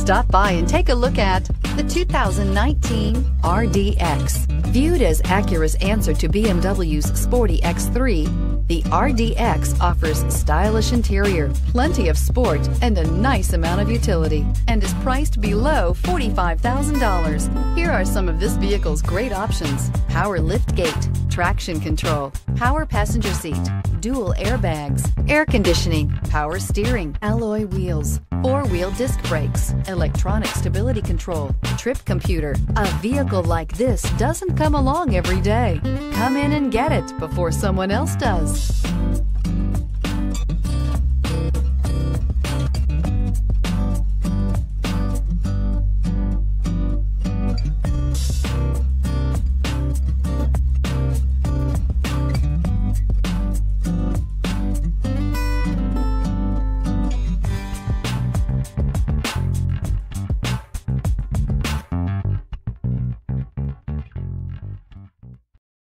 Stop by and take a look at the 2019 RDX. Viewed as Acura's answer to BMW's sporty X3, the RDX offers stylish interior, plenty of sport, and a nice amount of utility, and is priced below $45,000. Here are some of this vehicle's great options: power liftgate, traction control, power passenger seat, dual airbags, air conditioning, power steering, alloy wheels, four-wheel disc brakes, electronic stability control, trip computer. A vehicle like this doesn't come along every day. Come in and get it before someone else does.